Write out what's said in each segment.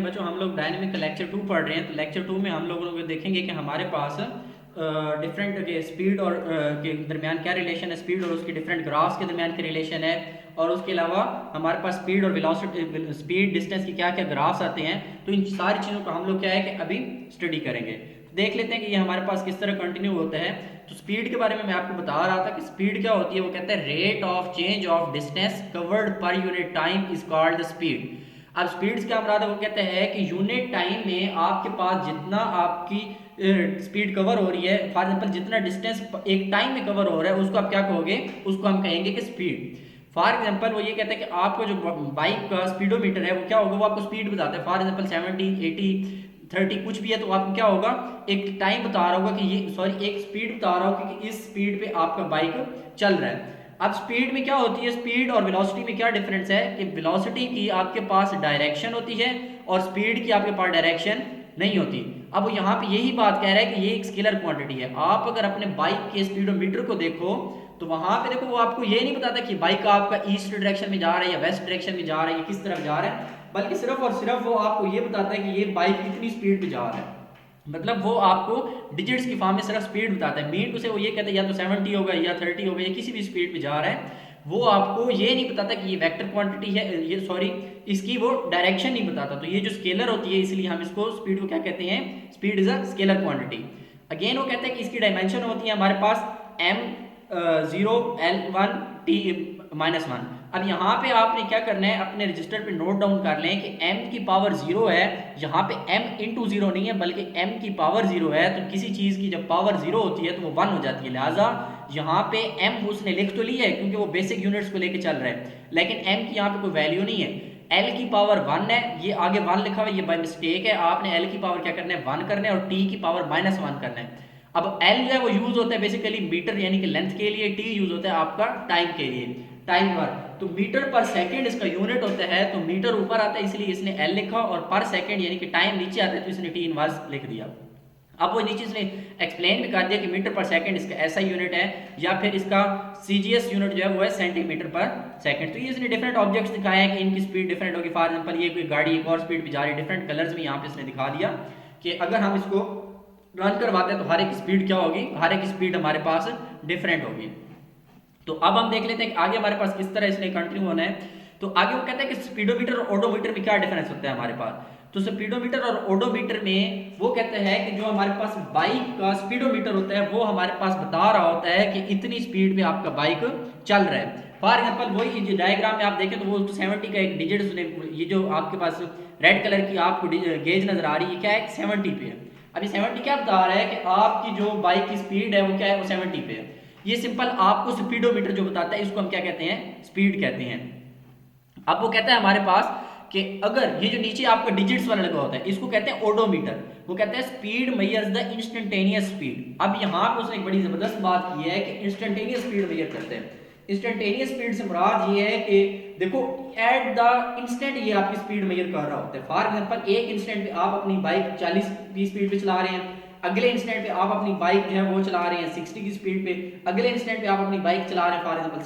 बच्चों हम लोग डायनेमिक का लेक्चर 2 पढ़ रहे हैं। तो लेक्चर 2 में हम लोगों को देखेंगे कि हमारे पास डिफरेंट के स्पीड और के दरमियान क्या रिलेशन है, स्पीड और उसके डिफरेंट ग्राफ्स के दरमियान क्या रिलेशन है, और उसके अलावा हमारे पास स्पीड और वेलोसिटी, स्पीड डिस्टेंस की क्या क्या ग्राफ्स आते हैं। तो इन सारी चीज़ों का हम लोग क्या है कि अभी स्टडी करेंगे। तो देख लेते हैं कि ये हमारे पास किस तरह कंटिन्यू होता है। तो स्पीड के बारे में मैं आपको बता रहा था कि स्पीड क्या होती है। वो कहते हैं rate of change of distance covered per unit time is called the speed. अब स्पीड्स क्या मुराद है, वो कहते हैं कि यूनिट टाइम में आपके पास जितना आपकी स्पीड कवर हो रही है, फॉर एग्जांपल जितना डिस्टेंस एक टाइम में कवर हो रहा है, उसको आप क्या कहोगे, उसको हम कहेंगे कि स्पीड। फॉर एग्जांपल वो ये कहते हैं कि आपको जो बाइक का स्पीडोमीटर है वो क्या होगा, वो आपको स्पीड बताता है। फॉर एग्जांपल 70, 80, 30 कुछ भी है, तो आपको क्या होगा, एक टाइम बता रहा होगा कि ये, सॉरी, एक स्पीड बता रहा होगा कि इस स्पीड पे आपका बाइक चल रहा है। अब स्पीड में क्या होती है, स्पीड और वेलोसिटी में क्या डिफरेंस है कि वेलोसिटी की आपके पास डायरेक्शन होती है और स्पीड की आपके पास डायरेक्शन नहीं होती। अब यहाँ पे यही बात कह रहा है कि ये एक स्केलर क्वांटिटी है। आप अगर अपने बाइक के स्पीडोमीटर को देखो तो वहां पे देखो, वो आपको ये नहीं बताता कि बाइक आपका ईस्ट डायरेक्शन में जा रहा है या वेस्ट डायरेक्शन में जा रहा है या किस तरफ जा रहा है, बल्कि सिर्फ और सिर्फ वो आपको ये बताता है कि ये बाइक कितनी स्पीड पे जा रहा है। मतलब वो आपको डिजिट्स की फॉर्म में सिर्फ स्पीड बताता है। मीन टू से वो ये कहते हैं या तो 70 होगा या 30 होगा या किसी भी स्पीड पे जा रहा है। वो आपको ये नहीं बताता कि ये वेक्टर क्वांटिटी है, ये सॉरी, इसकी वो डायरेक्शन नहीं बताता। तो ये जो स्केलर होती है, इसलिए हम इसको स्पीड को क्या कहते हैं, speed is a scalar quantity. Again वो कहते हैं कि इसकी डायमेंशन होती है हमारे पास m0 l1 t-1। अब यहाँ पे आपने क्या करना है, अपने रजिस्टर पे नोट डाउन कर लें कि m की पावर 0 है। यहाँ पे m इंटू 0 नहीं है, बल्कि m की पावर 0 है। तो किसी चीज़ की जब पावर 0 होती है तो वो 1 हो जाती है। लिहाजा यहाँ पे m उसने लिख तो लिया है क्योंकि वो बेसिक यूनिट्स को लेके चल रहा है, लेकिन m की यहाँ पे कोई वैल्यू नहीं है। l की पावर 1 है, ये आगे 1 लिखा हुआ है, ये बाय मिस्टेक है। आपने l की पावर क्या करना है, 1 करना है, और t की पावर -1 करना है। अब l जो है वो यूज होता है बेसिकली मीटर यानी कि लेंथ के लिए, t यूज होता है आपका टाइम के लिए, टाइम पर। तो मीटर पर सेकंड इसका यूनिट होता है। तो मीटर ऊपर आता है इसलिए इसने l लिखा, और पर सेकंड यानी कि टाइम नीचे आता है तो इसने t इनवर्स लिख दिया। अब वो नीचे इसने एक्सप्लेन भी कर दिया कि मीटर पर सेकंड इसका ऐसा यूनिट है, या फिर इसका सीजीएस यूनिट जो है वो है सेंटीमीटर पर सेकंड। तो ये इसने डिफरेंट ऑब्जेक्ट्स दिखाए हैं कि इनकी स्पीड डिफरेंट होगी। फॉर एग्जांपल ये कोई गाड़ी एक और स्पीड पे जा रही है, डिफरेंट कलर्स में यहाँ पे इसने दिखा दिया कि अगर हम इसको रन करवाते हैं तो हर एक स्पीड क्या होगी, हर एक स्पीड हमारे पास डिफरेंट होगी। तो अब हम देख लेते हैं कि आगे हमारे पास किस तरह इसने कंटिन्यू होना है। तो आगे वो कहते हैं कि स्पीडोमीटर और ओडोमीटर में क्या डिफरेंस होता है हमारे पास। तो स्पीडोमीटर और ओडोमीटर में वो कहते हैं कि जो हमारे पास बाइक का स्पीडोमीटर होता है वो हमारे पास बता रहा होता है कि इतनी स्पीड पे आपका बाइक चल रहा है। फॉर एग्जाम्पल वही डायग्राम में आप देखें तो वो 70 का एक डिजिट उसने, ये जो आपके पास रेड कलर की आपको गेज नजर आ रही है, क्या है, 70 पे है। अभी 70 क्या बता रहा है कि आपकी जो बाइक की स्पीड है वो क्या है, वो 70 पे है। ये सिंपल आपको स्पीडोमीटर जो बताता है इसको हम क्या कहते हैं, स्पीड कहते हैं। अब वो कहता है हमारे पास कि अगर ये जो नीचे आपका डिजिट्स वाला लगा होता है इसको कहते हैं ओडोमीटर। वो कहते हैं speed measures the instantaneous speed. अब यहाँ पे उसने एक बड़ी जबरदस्त बात की है कि इंस्टेंटेनियस स्पीड मेजर करते हैं। इंस्टेंटेनियस स्पीड से मुराद ये है कि देखो एट द इंस्टेंट ये आपकी स्पीड मेजर कर रहा होता है। फॉर एग्जांपल एक इंस्टेंट पे आप अपनी बाइक 40 की स्पीड पे चला रहे हैं, अगले इंस्टेंट पे आप अपनी बाइक जो है वो चला रहे हैं 60 की स्पीड पे, अगले इंस्टेंट पे आप अपनी बाइक चला रहे हैं फॉर एग्जांपल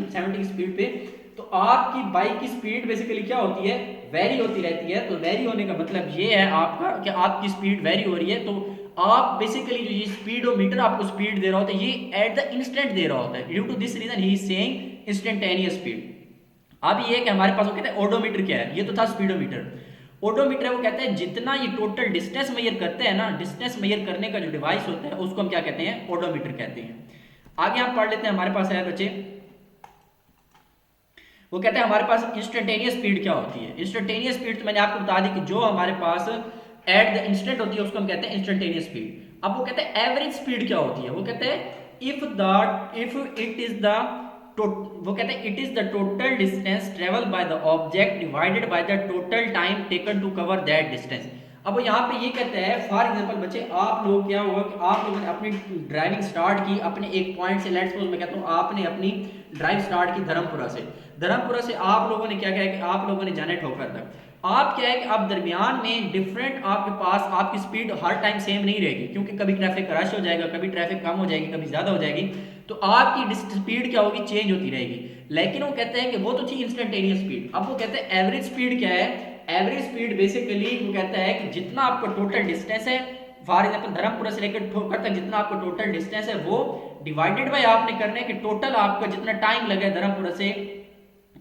70 की स्पीड पे। तो आपकी बाइक की स्पीड बेसिकली क्या होती है, वेरी होती रहती है। तो वेरी होने का मतलब ये है आपका कि आपकी स्पीड वेरी हो रही है। तो आप बेसिकली जो ये स्पीडोमीटर आपको स्पीड दे रहा होता है ये एट द इंस्टेंट दे रहा होता है। ड्यू टू दिस रीजन ही इज सेइंग इंस्टेंटेनियस स्पीड। अब ये कि हमारे पास वो कहते हैं ओडोमीटर क्या है, ये तो था स्पीडोमीटर। ओडोमीटर है वो कहते हैं जितना ये टोटल डिस्टेंस मेजर करते हैं ना, डिस्टेंस मेजर करने का जो डिवाइस होता है उसको हम क्या कहते हैं, ओडोमीटर कहते हैं। आगे आप पढ़ लेते हैं, हमारे पास है बच्चे, वो कहते हैं हमारे पास इंस्टेंटेनियस स्पीड क्या होती है। इंस्टेंटेनियस स्पीड तो मैंने आपको बता दी कि जो हमारे पास एट द इंस्टेंट होती है उसको हम कहते हैं इंस्टेंटेनियस स्पीड। अब वो कहते हैं एवरेज स्पीड क्या होती है। वो कहते हैं इफ इट इज द, वो कहते हैं it is the total distance travel by the object divided by the total time taken to cover that distance. अब वो यहाँ पे ये कहते हैं फॉर एग्जांपल बच्चे, आप लोग क्या हुआ कि आप लोगों ने अपनी ड्राइविंग स्टार्ट की अपने एक पॉइंट से, लेट्स सपोज मैं कहता हूँ आपने अपनी ड्राइव स्टार्ट की धर्मपुरा से। धर्मपुरा से आप लोगों ने क्या किया कि आप लोगों ने जाना है ठोकर तक। आप क्या है कि आप दरमियान में डिफरेंट आपके पास आपकी स्पीड हर टाइम सेम नहीं रहेगी, क्योंकि कभी ट्रैफिक रश हो जाएगा, कभी ट्रैफिक कम हो जाएगी, कभी ज़्यादा हो जाएगी। तो आपकी स्पीड क्या होगी, चेंज होती रहेगी। लेकिन वो कहते हैं कि वो तो थी इंस्टेंटेनियस स्पीड। अब वो कहते हैं एवरेज स्पीड क्या है। एवरेज स्पीड बेसिकली वो कहता है कि जितना आपका टोटल डिस्टेंस है, फॉर एग्जाम्पल धर्मपुरा से लेकर ठोकर तक जितना आपका टोटल डिस्टेंस है वो डिवाइडेड बाय आपने करना है कि टोटल आपका जितना टाइम लगे धर्मपुरा से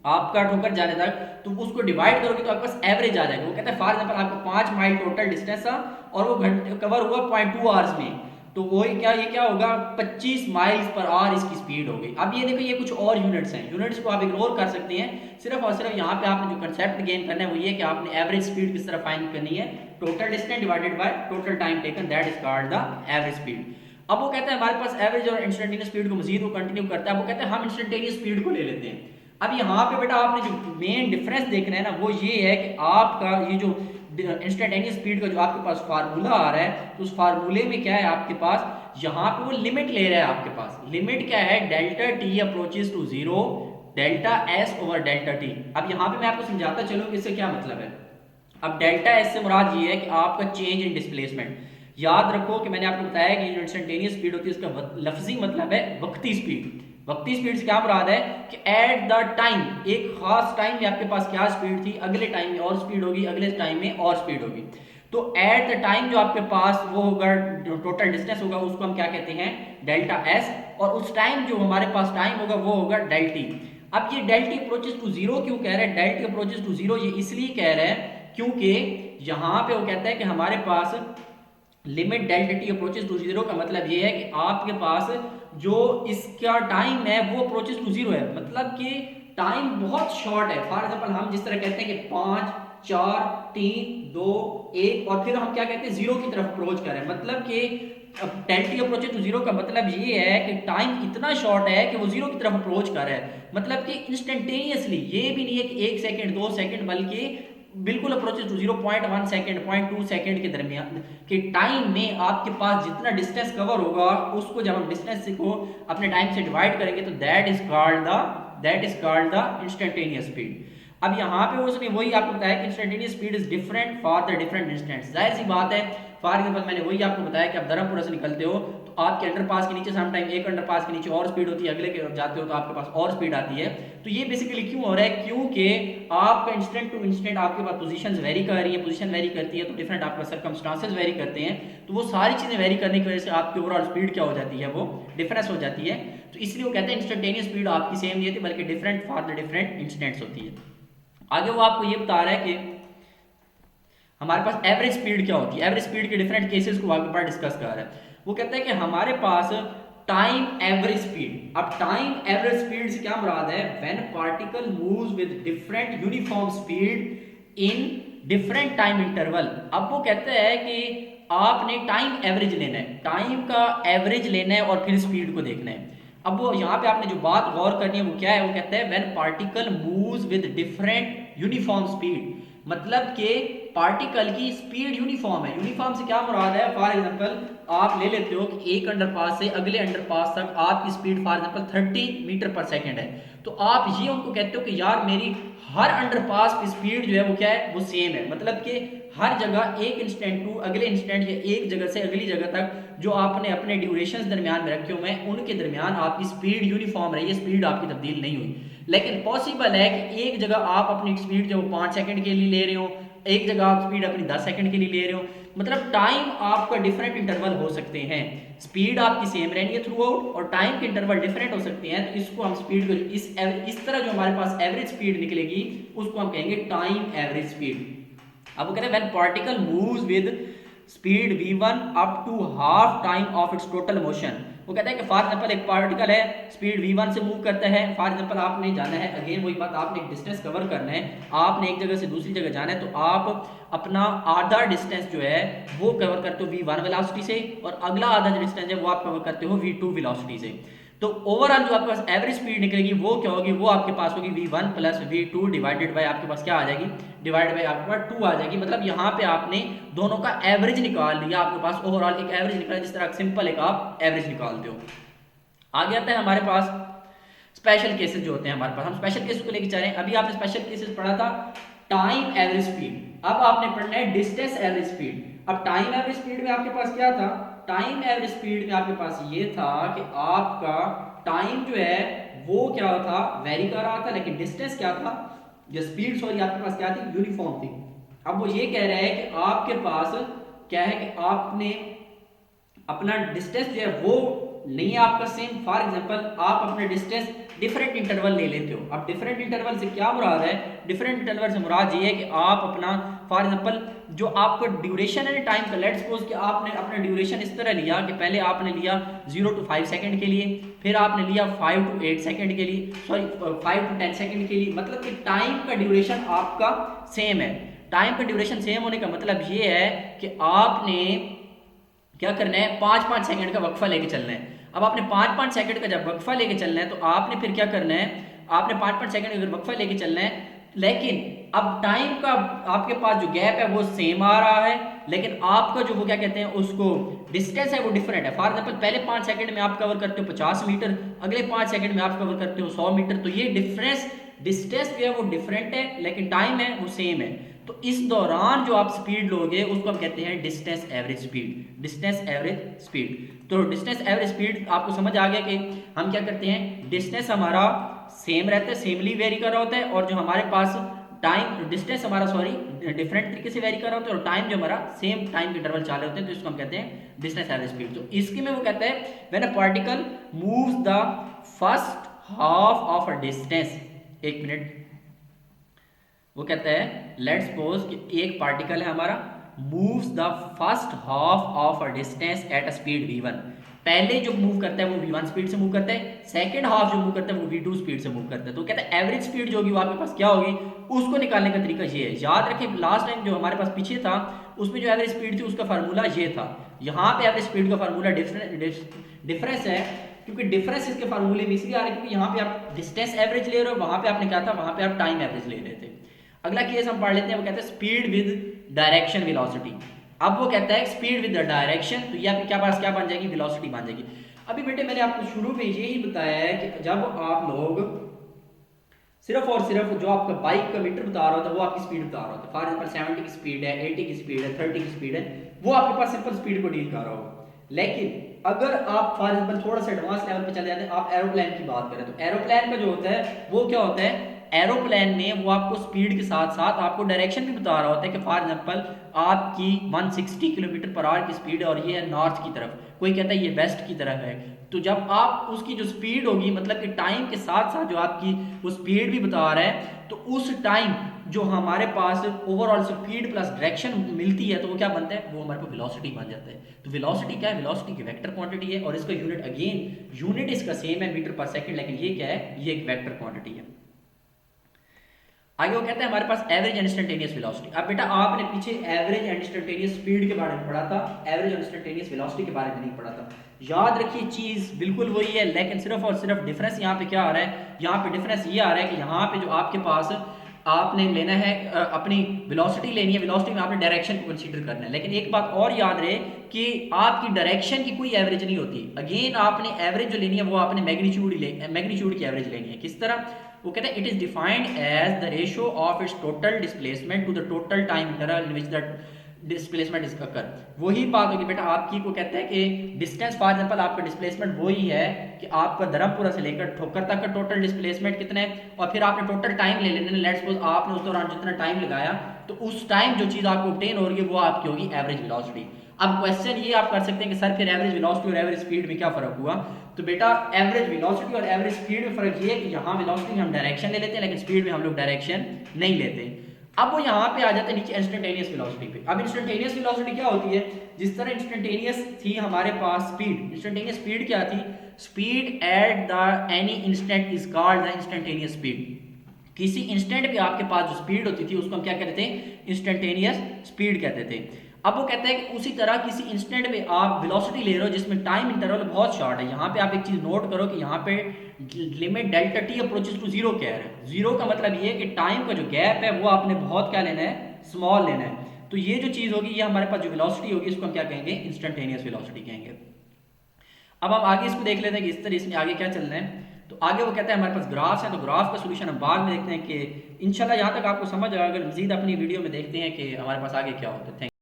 आपका ठोकर जाने तक, तो उसको डिवाइड करोगे तो आपके पास एवरेज आ जाएगा। वो कहता है फॉर एग्जाम्पल आपका 5 माइल टोटल डिस्टेंस था और वो घंटे कवर हुआ 0.2 आवर्स में, तो वो क्या ये क्या होगा 25 माइल्स पर आवर इसकी स्पीड हो गई। अब ये देखो ये कुछ और यूनिट्स हैं, यूनिट्स को आप इग्नोर कर सकते हैं, सिर्फ और सिर्फ यहाँ पे आपने जो कंसेप्ट गेन करना है वो ये कि आपने एवरेज स्पीड किस तरह फाइंड करनी है, total distance divided by total time taken, that is called the average speed. अब वो कहता है हमारे पास एवरेज और इंस्टेंटेनियस स्पीड को मजीद वो कंटिन्यू करता है। वो कहता है हम इंस्टेंटेनियस स्पीड को ले लेते हैं। अब यहाँ पे बेटा आपने जो मेन डिफरेंस देखना है ना वो ये है कि आपका ये जो इंस्टेंटेनियस स्पीड का जो आपके पास फार्मूला आ रहा है, तो उस फार्मूले में क्या है आपके पास यहाँ पे वो लिमिट ले रहा है। आपके पास लिमिट क्या है, delta T approaches to zero delta s over delta t. अब यहाँ पे मैं आपको समझाता चलूँ कि इससे क्या मतलब है। अब डेल्टा एस से मुराद ये है कि आपका चेंज इन डिस्प्लेसमेंट। याद रखो कि मैंने आपको बताया कि जो इंस्टेंटेनियस स्पीड होती है उसका लफ्जी मतलब है वक्ती स्पीड। वक्ती स्पीड से क्या मुराद है कि एट द टाइम, एक खास टाइम में आपके पास क्या स्पीड थी, अगले टाइम में और स्पीड होगी, अगले टाइम में और स्पीड होगी। तो एट द टाइम जो आपके पास वो होगा, जो टोटल डिस्टेंस होगा उसको हम क्या कहते हैं, डेल्टा एस, और उस टाइम जो हमारे पास टाइम होगा वो होगा डेल टी। अब ये del t approaches to zero क्यों कह रहे हैं, del t approaches to zero ये इसलिए कह रहे हैं क्योंकि यहाँ पे वो कहता है कि हमारे पास limit delta T approaches to zero का मतलब ये है कि आपके पास जो इसका टाइम है वो अप्रोचेस टू जीरो है, मतलब कि टाइम बहुत शॉर्ट है। फॉर एग्जांपल हम जिस तरह कहते हैं कि 5 4 3 2 1 और फिर हम क्या कहते हैं जीरो की तरफ अप्रोच कर रहे हैं, मतलब कि delta T approaches to zero का मतलब ये है कि टाइम इतना शॉर्ट है कि वो जीरो की तरफ अप्रोच कर रहा है, मतलब कि इंस्टेंटेनियसली। ये भी नहीं है कि 1 सेकंड 2 सेकंड, बल्कि बिल्कुल अप्रोचेस टू 0.1 सेकंड 0.2 सेकंड के दरमियान के टाइम में आपके पास जितना डिस्टेंस कवर होगा उसको जब हम डिस्टेंस को अपने टाइम से डिवाइड करेंगे तो that is called the instantaneous speed. अब यहाँ पे उसने वही आपको बताया कि instantaneous speed is different for the different instants. जाहिर सी बात है, फॉर एग्जांपल मैंने वही आपको बताया कि आप धर्मपुरा से निकलते हो तो आपके अंडरपास के नीचे सम टाइम एक अंडरपास के नीचे और स्पीड होती है, अगले के जाते हो तो आपके पास और स्पीड आती है। तो ये बेसिकली क्यों हो रहा है, क्योंकि आपका इंस्टेंट टू इंस्टेंट आपके पास पोजीशंस वेरी कर रही है, पोजीशन वेरी करती है तो डिफरेंट आपका सर्कमस्टांसेस वेरी करते हैं, तो वो सारी चीजें वेरी करने की वजह से आपकी ओवरऑल स्पीड क्या हो जाती है, वो डिफरेंस हो जाती है। तो इसलिए वो कहते हैं इंस्टेंटेनियस स्पीड आपकी सेम नहीं होती बल्कि different for the different instants होती है। आगे वो आपको ये बता रहा है कि हमारे पास एवरेज स्पीड क्या होती है, एवरेज स्पीड के डिफरेंट केसेस को आगे पर डिस्कस कर रहा है। वो कहता है कि हमारे पास टाइम एवरेज स्पीड। अब टाइम एवरेज स्पीड से क्या मुराद है, when particle moves with different uniform speed in different time interval. अब वो कहता है कि आपने टाइम एवरेज लेना है, टाइम का एवरेज लेना है और फिर स्पीड को देखना है। अब वो यहाँ पे आपने जो बात गौर करनी है वो क्या है, वो कहता है when particle moves with different uniform speed, मतलब कि पार्टिकल की स्पीड यूनिफॉर्म है। यूनिफॉर्म से क्या मुराद है, फॉर एग्जांपल आप ले लेते हो कि एक अंडरपास से अगले अंडरपास तक आपकी स्पीड फॉर एग्जांपल 30 मीटर पर सेकंड है, तो आप ये उनको कहते हो कि यार मेरी हर अंडरपास की स्पीड जो है वो क्या है, वो सेम है, मतलब कि हर जगह एक इंस्टेंट टू अगले इंस्टेंट या एक जगह से अगली जगह तक जो आपने अपने ड्यूरेशंस दरमियान में रखे हुए हैं उनके दरमियान आपकी स्पीड यूनिफॉर्म रही है, स्पीड आपकी तब्दील नहीं हुई। लेकिन पॉसिबल है कि एक जगह आप अपनी स्पीड जो 5 सेकंड के लिए ले रहे हो, एक जगह आप स्पीड अपनी 10 सेकंड के लिए ले रहे हो, मतलब टाइम आपका डिफरेंट इंटरवल हो सकते हैं, स्पीड आपकी सेम रहनी है थ्रू आउट और टाइम के इंटरवल डिफरेंट हो सकते हैं। तो इसको हम स्पीड को इस तरह जो हमारे पास एवरेज स्पीड निकलेगी उसको हम कहेंगे टाइम एवरेज स्पीड। अब वो कहते हैं when particle moves with speed v1 up to half time of its total motion. वो कहता है कि फॉर एग्जांपल एक पार्टिकल है स्पीड v1 से मूव करता है, फॉर एग्जांपल आपने जाना है, अगेन वही बात, आपने एक डिस्टेंस कवर करना है, आपने एक जगह से दूसरी जगह जाना है, तो आप अपना आधा डिस्टेंस जो है वो कवर करते हो v1 वेलोसिटी से और अगला आधा जो डिस्टेंस है वो आप कवर करते हो v2 वेलोसिटी से। तो ओवरऑल जो आपके पास एवरेज स्पीड निकलेगी वो क्या होगी, वो आपके पास होगी v1 plus v2 divided by आपके पास क्या आ जाएगी, डिवाइड बाय आपके पास 2 आ जाएगी। मतलब यहाँ पे आपने दोनों का एवरेज निकाल लिया, आपके पास ओवरऑल एक एवरेज निकला, जिस तरह सिंपल एक आप एवरेज निकालते हो। आगे आता है हमारे पास स्पेशल केसेस जो होते हैं हमारे पास, हम स्पेशल केसेस को लेकर चल रहे हैं। अभी आपने स्पेशल केसेस पढ़ा था टाइम एवरेज स्पीड, अब आपने पढ़ना है डिस्टेंस एवरेज स्पीड। अब टाइम एवरेज स्पीड में आपके पास क्या था, टाइम एवरेज स्पीड में आपके पास ये था कि आपका टाइम जो है वो क्या था, वेरी कर रहा था, लेकिन डिस्टेंस क्या था, या स्पीड सॉरी आपके पास क्या थी, यूनिफॉर्म थी। अब वो ये कह रहा है कि आपके पास क्या है कि आपने अपना डिस्टेंस जो है वो नहीं है आपका सेम। फॉर एग्जांपल आप अपने डिस्टेंस डिफरेंट इंटरवल ले लेते हो। अब डिफरेंट इंटरवल से क्या मुराद है? डिफरेंट इंटरवल से मुराद ये है कि आप अपना फॉर एग्जांपल जो आपका ड्यूरेशन है टाइम का, लेट्स सपोज कि आपने अपना ड्यूरेशन इस तरह लिया कि पहले आपने लिया 0 to 5 सेकंड के लिए, फिर आपने लिया 5 to 8 सेकंड के लिए, सॉरी 5 to 10 सेकंड के लिए। मतलब कि टाइम का ड्यूरेशन आपका सेम है। टाइम का ड्यूरेशन सेम होने का मतलब ये है कि आपने क्या करना है, 5-5 सेकंड का वक्फा लेके चलना है। अब आपने 5-5 सेकंड का जब वक्फा लेके चलना है तो आपने फिर क्या करना है, आपने 5-5 सेकंड का वक्फा लेके चलना है, लेकिन अब टाइम का आपके पास जो गैप है वो सेम आ रहा है, लेकिन आपका जो वो क्या कहते हैं उसको डिस्टेंस है वो डिफरेंट है। फॉर एग्जांपल पहले 5 सेकंड में आप कवर करते हो 50 मीटर, अगले 5 सेकंड में आप कवर करते हो 100 मीटर। तो ये डिफरेंस डिस्टेंस जो है वो डिफरेंट है, लेकिन टाइम है वो सेम है। तो इस दौरान जो आप स्पीड लोगे उसको हम कहते हैं distance average speed. Distance average speed, तो डिस्टेंस एवरेज स्पीड आपको समझ आ गया कि हम क्या करते हैं, डिस्टेंस हमारा सेम रहता है, सेमली वेरी कर रहा होता है, और जो हमारे पास टाइम डिस्टेंस हमारा सॉरी डिफरेंट तरीके से वेरी कर रहा होता है, और टाइम जो हमारा सेम टाइम के इंटरवल चाले होते हैं, तो इसको हम कहते हैं डिस्टेंस एवरेज स्पीड। तो इसके में वो कहता है when a particle moves the first half of a distance, एक मिनट, वो कहता है लेट्स सपोज कि एक पार्टिकल है हमारा, moves the first half of a distance at a speed v1। पहले जो मूव करता है वो v1 स्पीड से मूव करता है, सेकंड हाफ जो मूव करता है वो v2 स्पीड से मूव करता है। तो कहता है एवरेज स्पीड जो होगी वो आपके पास क्या होगी, उसको निकालने का तरीका ये है। याद रखें लास्ट टाइम जो हमारे पास पीछे था उसमें जो एवरेज स्पीड थी उसका फार्मूला ये था। यहाँ पे एवरेज स्पीड का फार्मूला डिफरेंस है, क्योंकि डिफरेंस इसके फार्मूले में इसलिए आ रहा है क्योंकि यहाँ पे आप डिस्टेंस एवरेज ले रहे हो, वहां पे आपने क्या था, वहां पे आप टाइम एवरेज ले रहे थे। अगला केस हम पढ़ लेते हैं, वो कहते हैं स्पीड विद डायरेक्शन वेलोसिटी। अब वो कहता है स्पीड विद डायरेक्शन, तो ये आपके क्या पास क्या बन जाएगी, वेलोसिटी बन जाएगी। अभी बेटे मैंने आपको शुरू में यही बताया है कि जब आप लोग सिर्फ और सिर्फ जो आपका बाइक का मीटर बता रहा होता है वो आपकी स्पीड बता रहा होता है। फॉर एग्जांपल 70 की स्पीड है, 80 की स्पीड है, 30 की स्पीड है, वो आपके पास सिंपल स्पीड को डील कर रहा होगा। लेकिन अगर आप फॉर एग्जांपल थोड़ा सा एडवांस लेवल पे चले जाते हैं, आप एरोप्लेन की बात करें, तो एरोप्लेन का जो होता है वो क्या होता है, एरोप्लेन में वो आपको स्पीड के साथ साथ आपको डायरेक्शन भी बता रहा होता है कि फॉर एग्जांपल आपकी 160 किलोमीटर पर आवर की स्पीड है और ये है नॉर्थ की तरफ, कोई कहता है ये वेस्ट की तरफ है। तो जब आप उसकी जो स्पीड होगी, मतलब कि टाइम के साथ साथ जो आपकी वो स्पीड भी बता रहा है, तो उस टाइम जो हमारे पास ओवरऑल स्पीड प्लस डायरेक्शन मिलती है तो वो क्या बनता है, वो हमारे पास वेलोसिटी बन जाता है। तो वेलोसिटी क्या है, वेलोसिटी की वेक्टर क्वांटिटी है, और इसका यूनिट अगेन यूनिट इसका सेम है मीटर पर सेकंड, लेकिन ये क्या है, ये एक वेक्टर क्वांटिटी है। आगे वो कहते हैं हमारे पास एवरेज एंड इंस्टेंटेनियस वेलोसिटी। अब बेटा आपने पीछे एवरेज एंड इंस्टेंटेनियस स्पीड के बारे में पढ़ा था, एवरेज एंड इंस्टेंटेनियस वेलोसिटी के बारे में नहीं पढ़ा था। याद रखिए चीज बिल्कुल वही है, लेकिन सिर्फ और सिर्फ डिफरेंस यहाँ पे क्या आ रहा है, यहाँ पे डिफरेंस ये आ रहा है कि यहाँ पे जो आपके पास आपने लेना है अपनी वेलोसिटी लेनी है, वेलोसिटी में आपने डायरेक्शन को कंसीडर करना है। लेकिन एक बात और याद रहे कि आपकी डायरेक्शन की कोई एवरेज नहीं होती। अगेन आपने एवरेज जो लेनी है वो आपने मैग्नीट्यूड की एवरेज लेनी है। किस तरह, वो कहते हैं it is defined as the ratio of its total displacement to the total time interval in which the displacement is occur. वही बात होगी बेटा आपकी, को कहते हैं कि डिस्टेंस फॉर एग्जांपल आपका डिस्प्लेसमेंट वही है कि आपका धर्मपुरा से लेकर ठोकर तक का टोटल डिस्प्लेसमेंट कितना है, और फिर आपने टोटल टाइम ले लेना। लेट्स सपोज आपने उस दौरान जितना टाइम लगाया तो उस टाइम जो चीज आपको ऑब्टेन हो रही है वो आपकी होगी एवरेज वेलोसिटी। अब क्वेश्चन ये आप कर सकते हैं कि सर फिर एवरेज वेलोसिटी और एवरेज स्पीड में क्या फर्क हुआ, तो बेटा एवरेज वेलोसिटी और एवरेज स्पीड में फर्क ये है कि यहाँ वेलोसिटी में हम डायरेक्शन ले लेते हैं, लेकिन स्पीड में हम लोग डायरेक्शन नहीं लेते। अब वो यहाँ पे आ जाते हैं नीचे इंस्टेंटेनियस वेलोसिटी पे। अब इंस्टेंटेनियस वेलोसिटी क्या होती है, जिस तरह इंस्टेंटेनियस थी हमारे पास स्पीड, इंस्टेंटेनियस स्पीड क्या थी, speed at the any instant is called the instantaneous speed. किसी इंस्टेंट पे आपके पास जो स्पीड होती थी उसको हम क्या कहते थे, इंस्टेंटेनियस स्पीड कहते थे। अब वो कहते हैं कि उसी तरह किसी इंस्टेंट में आप वेलोसिटी ले रहे हो जिसमें टाइम इंटरवल बहुत शॉर्ट है। यहाँ पे आप एक चीज नोट करो कि यहाँ पे limit delta T approaches to zero कह रहे हैं। जीरो का मतलब ये है कि टाइम का जो गैप है वो आपने बहुत क्या लेना है, स्मॉल लेना है। तो ये जो चीज होगी ये हमारे पास जो वेलोसिटी होगी इसको हम क्या कहेंगे, इंस्टेंटेनियस वेलोसिटी कहेंगे। अब हम आगे इसको देख लेते हैं कि इस तरह इसमें आगे क्या चलना है। तो आगे वो कहता है हमारे पास ग्राफ्स है, तो ग्राफ का सोल्यूशन हम बाद में देखते हैं कि इंशाल्लाह यहाँ तक आपको समझ आएगा। अगर मजीद अपनी वीडियो में देखते हैं कि हमारे पास आगे क्या होता है।